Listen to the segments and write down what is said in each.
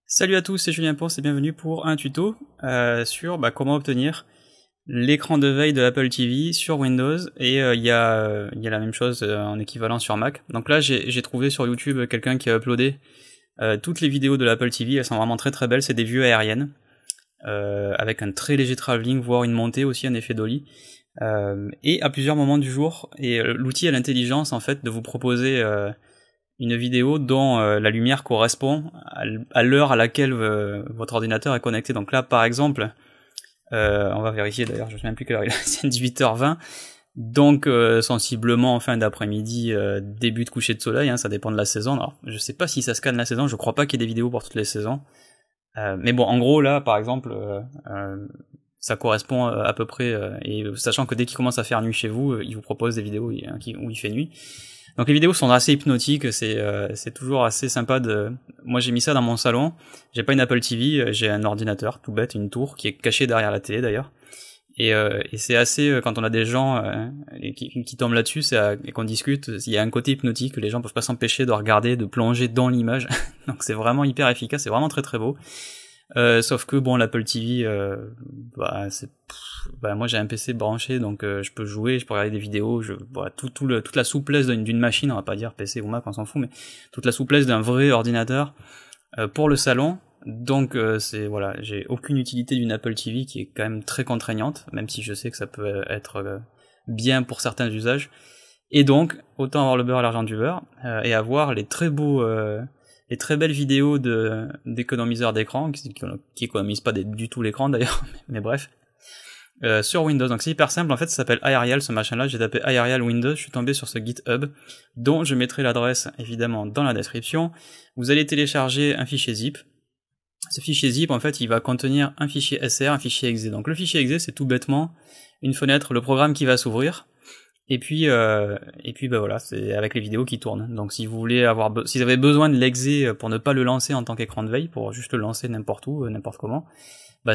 Salut à tous, c'est Julien Ponce et bienvenue pour un tuto sur comment obtenir l'écran de veille de Apple TV sur Windows, et il y a la même chose en équivalent sur Mac. Donc là j'ai trouvé sur YouTube quelqu'un qui a uploadé toutes les vidéos de l'Apple TV, elles sont vraiment très très belles, c'est des vues aériennes avec un très léger travelling, voire une montée aussi, un effet dolly, et à plusieurs moments du jour, et l'outil a l'intelligence en fait de vous proposer une vidéo dont la lumière correspond à l'heure à laquelle votre ordinateur est connecté. Donc là par exemple, on va vérifier d'ailleurs, je ne sais même plus quelle heure il est, c'est 18h20, donc sensiblement en fin d'après-midi, début de coucher de soleil, hein, ça dépend de la saison. Alors je sais pas si ça scanne la saison, je crois pas qu'il y ait des vidéos pour toutes les saisons, mais bon en gros là par exemple ça correspond à peu près, et sachant que dès qu'il commence à faire nuit chez vous, il vous propose des vidéos où il fait nuit. Donc les vidéos sont assez hypnotiques, c'est toujours assez sympa de... Moi j'ai mis ça dans mon salon, j'ai pas une Apple TV, j'ai un ordinateur tout bête, une tour qui est cachée derrière la télé d'ailleurs, et c'est assez, quand on a des gens qui tombent là-dessus et qu'on discute, il y a un côté hypnotique, les gens peuvent pas s'empêcher de regarder, de plonger dans l'image, donc c'est vraiment hyper efficace, c'est vraiment très très beau. Sauf que bon, l'Apple TV, moi j'ai un PC branché, donc je peux jouer, je peux regarder des vidéos, toute la souplesse d'une machine, on va pas dire PC ou Mac, on s'en fout, mais toute la souplesse d'un vrai ordinateur pour le salon. Donc j'ai aucune utilité d'une Apple TV qui est quand même très contraignante, même si je sais que ça peut être bien pour certains usages. Et donc autant avoir le beurre à l'argent du beurre et avoir les très belles vidéos d'économiseurs d'écran, qui économisent pas du tout l'écran d'ailleurs, mais bref, sur Windows. Donc c'est hyper simple, en fait ça s'appelle iReal ce machin là, j'ai tapé iReal Windows, je suis tombé sur ce GitHub, dont je mettrai l'adresse évidemment dans la description. Vous allez télécharger un fichier zip. Ce fichier zip en fait il va contenir un fichier SR, un fichier exe. Donc le fichier exe c'est tout bêtement une fenêtre, le programme qui va s'ouvrir, et puis voilà, c'est avec les vidéos qui tournent. Donc si vous avez besoin de l'exe pour ne pas le lancer en tant qu'écran de veille, pour juste le lancer n'importe où, n'importe comment,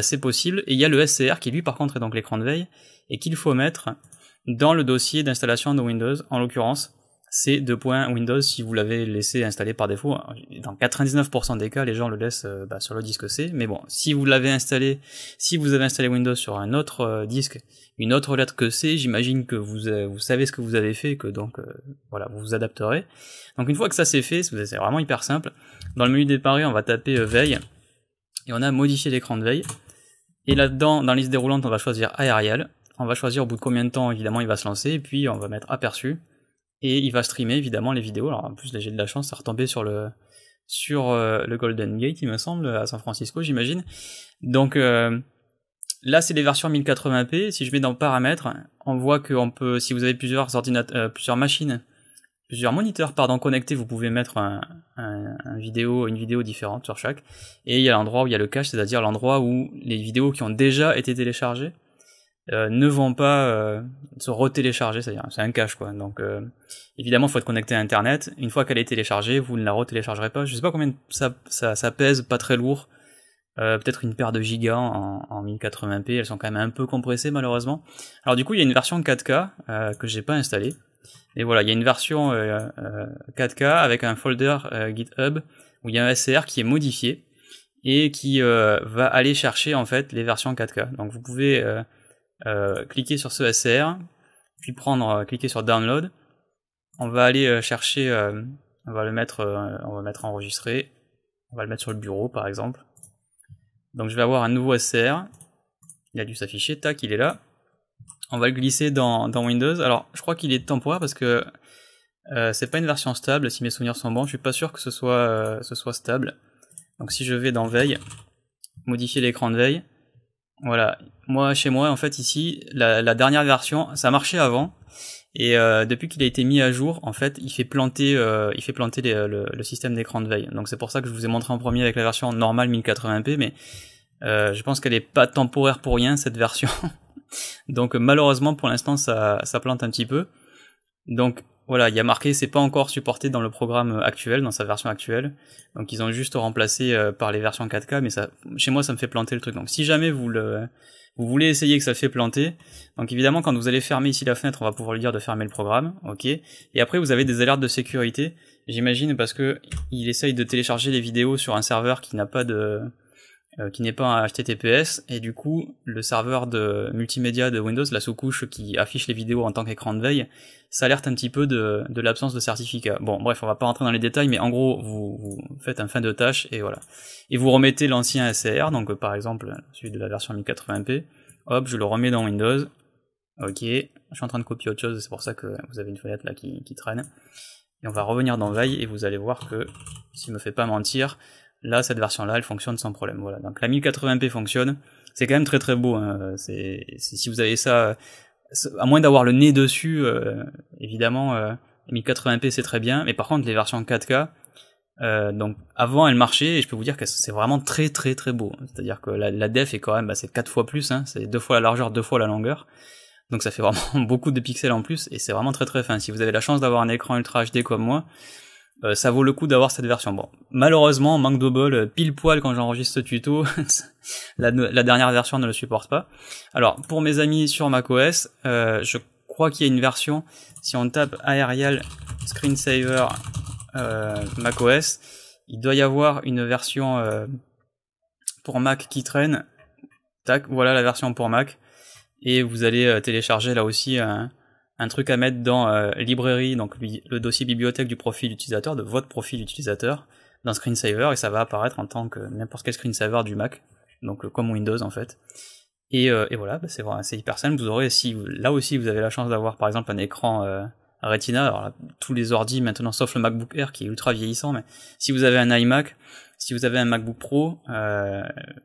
c'est possible. Et il y a le SCR qui lui par contre est donc l'écran de veille, et qu'il faut mettre dans le dossier d'installation de Windows. En l'occurrence c'est .windows si vous l'avez laissé installer par défaut. Dans 99% des cas les gens le laissent sur le disque C, mais bon, si vous avez installé Windows sur un autre disque, une autre lettre que C, j'imagine que vous savez ce que vous avez fait, que donc vous vous adapterez. Donc une fois que ça c'est fait, c'est vraiment hyper simple. Dans le menu départ on va taper veille, et on a modifié l'écran de veille, et là-dedans dans la liste déroulante on va choisir iReal, on va choisir au bout de combien de temps évidemment il va se lancer, et puis on va mettre aperçu, et il va streamer évidemment les vidéos. Alors en plus là j'ai de la chance, ça retombé sur le Golden Gate il me semble, à San Francisco j'imagine. Donc là c'est les versions 1080p, si je mets dans paramètres, on voit que on peut, si vous avez plusieurs moniteurs connectés, vous pouvez mettre une vidéo différente sur chaque, et il y a l'endroit où il y a le cache, c'est-à-dire l'endroit où les vidéos qui ont déjà été téléchargées ne vont pas se retélécharger, c'est-à-dire c'est un cache quoi. Donc évidemment il faut être connecté à internet, une fois qu'elle est téléchargée vous ne la retéléchargerez pas. Je sais pas combien ça pèse, pas très lourd, peut-être une paire de gigas en 1080p, elles sont quand même un peu compressées malheureusement. Alors du coup il y a une version 4K que j'ai pas installée, et voilà, il y a une version 4K avec un folder GitHub où il y a un SCR qui est modifié et qui va aller chercher en fait les versions 4K. Donc vous pouvez cliquer sur ce SCR, puis cliquer sur Download. On va aller chercher, on va mettre enregistré, on va le mettre sur le bureau par exemple. Donc je vais avoir un nouveau SCR, il a dû s'afficher, tac, il est là. On va le glisser dans Windows. Alors je crois qu'il est temporaire parce que c'est pas une version stable, si mes souvenirs sont bons, je suis pas sûr que ce soit stable. Donc si je vais dans veille, modifier l'écran de veille, voilà, chez moi en fait ici, la dernière version, ça marchait avant, et depuis qu'il a été mis à jour, en fait il fait planter le système d'écran de veille. Donc c'est pour ça que je vous ai montré en premier avec la version normale 1080p, mais je pense qu'elle est pas temporaire pour rien cette version. Donc malheureusement pour l'instant ça plante un petit peu. Donc voilà, il y a marqué c'est pas encore supporté dans le programme actuel, dans sa version actuelle. Donc ils ont juste remplacé par les versions 4K, mais ça, chez moi ça me fait planter le truc. Donc si jamais vous vous voulez essayer que ça fait planter. Donc évidemment, quand vous allez fermer ici la fenêtre, on va pouvoir lui dire de fermer le programme, ok. Et après, vous avez des alertes de sécurité, j'imagine parce que il essaye de télécharger les vidéos sur un serveur qui n'a pas de qui n'est pas un HTTPS, et du coup, le serveur de multimédia de Windows, la sous-couche qui affiche les vidéos en tant qu'écran de veille, s'alerte un petit peu de l'absence de certificat. Bon, bref, on va pas rentrer dans les détails, mais en gros, vous faites un fin de tâche, et voilà. Et vous remettez l'ancien SCR, donc par exemple, celui de la version 1080p, hop, je le remets dans Windows, ok, je suis en train de copier autre chose, c'est pour ça que vous avez une fenêtre là qui traîne, et on va revenir dans Veille, et vous allez voir que, s'il me fait pas mentir, là, cette version-là, elle fonctionne sans problème. Voilà. Donc la 1080p fonctionne. C'est quand même très très beau. Hein. Si vous avez ça, à moins d'avoir le nez dessus, évidemment, 1080p c'est très bien. Mais par contre, les versions 4K, donc avant elles marchaient, et je peux vous dire que c'est vraiment très très très beau. C'est-à-dire que la def est quand même, c'est 4 fois plus. Hein. C'est 2 fois la largeur, 2 fois la longueur. Donc ça fait vraiment beaucoup de pixels en plus, et c'est vraiment très très fin. Si vous avez la chance d'avoir un écran Ultra HD comme moi, ça vaut le coup d'avoir cette version. Bon, malheureusement, manque de bol, pile poil quand j'enregistre ce tuto, la dernière version ne le supporte pas. Alors, pour mes amis sur macOS, je crois qu'il y a une version, si on tape Aerial Screensaver macOS, il doit y avoir une version pour Mac qui traîne. Tac, voilà la version pour Mac. Et vous allez télécharger là aussi un truc à mettre dans librairie, donc le dossier bibliothèque du profil utilisateur, de votre profil utilisateur, dans Screensaver, et ça va apparaître en tant que n'importe quel screensaver du Mac, donc comme Windows en fait. Et voilà, c'est hyper simple. Vous aurez, si là aussi vous avez la chance d'avoir par exemple un écran Retina, alors là, tous les ordi maintenant, sauf le MacBook Air qui est ultra vieillissant, mais si vous avez un iMac, si vous avez un MacBook Pro,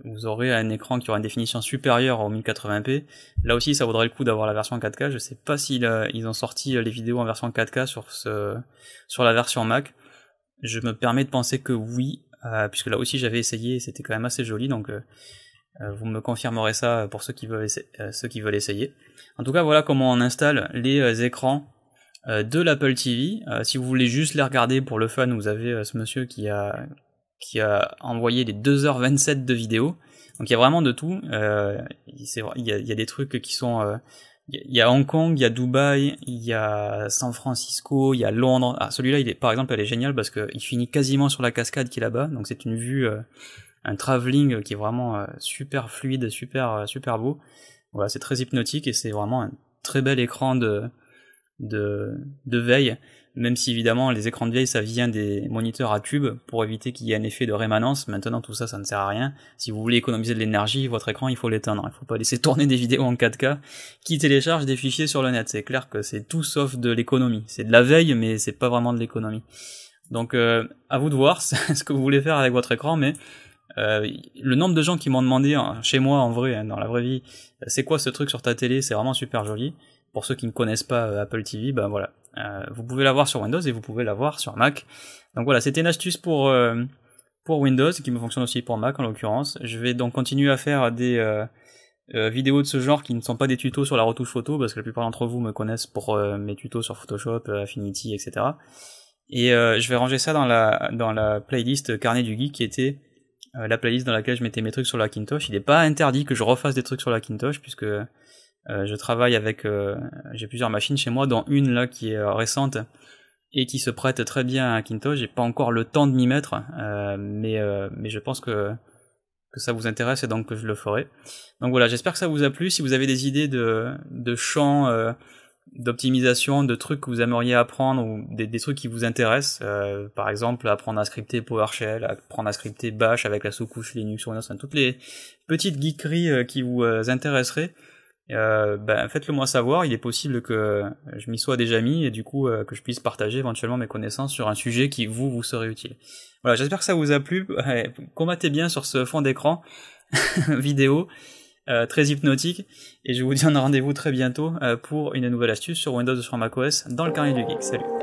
vous aurez un écran qui aura une définition supérieure au 1080p. Là aussi, ça vaudrait le coup d'avoir la version 4K. Je sais pas s'ils ils ont sorti les vidéos en version 4K sur la version Mac. Je me permets de penser que oui, puisque là aussi j'avais essayé et c'était quand même assez joli, donc vous me confirmerez ça pour ceux qui veulent essayer. En tout cas, voilà comment on installe les écrans de l'Apple TV. Si vous voulez juste les regarder pour le fun, vous avez ce monsieur qui a envoyé les 2h27 de vidéos. Donc il y a vraiment de tout. Il y a des trucs qui sont... il y a Hong Kong, il y a Dubaï, il y a San Francisco, il y a Londres. Ah, celui-là, par exemple, elle est géniale parce qu'il finit quasiment sur la cascade qui est là-bas. Donc c'est une vue, un travelling qui est vraiment super fluide, super beau. Voilà, c'est très hypnotique et c'est vraiment un très bel écran de veille. Même si évidemment les écrans de veille ça vient des moniteurs à tube pour éviter qu'il y ait un effet de rémanence. Maintenant tout ça ne sert à rien. Si vous voulez économiser de l'énergie, votre écran il faut l'éteindre. Il faut pas laisser tourner des vidéos en 4K qui téléchargent des fichiers sur le net. C'est clair que c'est tout sauf de l'économie. C'est de la veille mais c'est pas vraiment de l'économie. Donc à vous de voir ce que vous voulez faire avec votre écran, mais le nombre de gens qui m'ont demandé chez moi en vrai, dans la vraie vie, c'est quoi ce truc sur ta télé, c'est vraiment super joli. Pour ceux qui ne connaissent pas Apple TV, ben voilà, vous pouvez l'avoir sur Windows et vous pouvez l'avoir sur Mac. Donc voilà, c'était une astuce pour Windows qui me fonctionne aussi pour Mac en l'occurrence. Je vais donc continuer à faire des vidéos de ce genre qui ne sont pas des tutos sur la retouche photo parce que la plupart d'entre vous me connaissent pour mes tutos sur Photoshop, Affinity, etc. Et je vais ranger ça dans la playlist Carnet du Geek qui était la playlist dans laquelle je mettais mes trucs sur la Macintosh. Il n'est pas interdit que je refasse des trucs sur la Macintosh puisque je travaille avec, j'ai plusieurs machines chez moi, dont une là qui est récente et qui se prête très bien à Macintosh. J'ai pas encore le temps de m'y mettre, mais je pense que ça vous intéresse et donc que je le ferai. Donc voilà, j'espère que ça vous a plu. Si vous avez des idées de champs, d'optimisation, de trucs que vous aimeriez apprendre ou des trucs qui vous intéressent, par exemple apprendre à scripter PowerShell, apprendre à scripter Bash avec la sous-couche Linux, Windows, toutes les petites geekeries qui vous intéresseraient. Faites-le moi savoir, il est possible que je m'y sois déjà mis et du coup que je puisse partager éventuellement mes connaissances sur un sujet qui vous serait utile. Voilà, j'espère que ça vous a plu, combattez bien sur ce fond d'écran vidéo très hypnotique et je vous dis un rendez-vous très bientôt pour une nouvelle astuce sur Windows ou sur macOS dans le carnet du geek. Salut.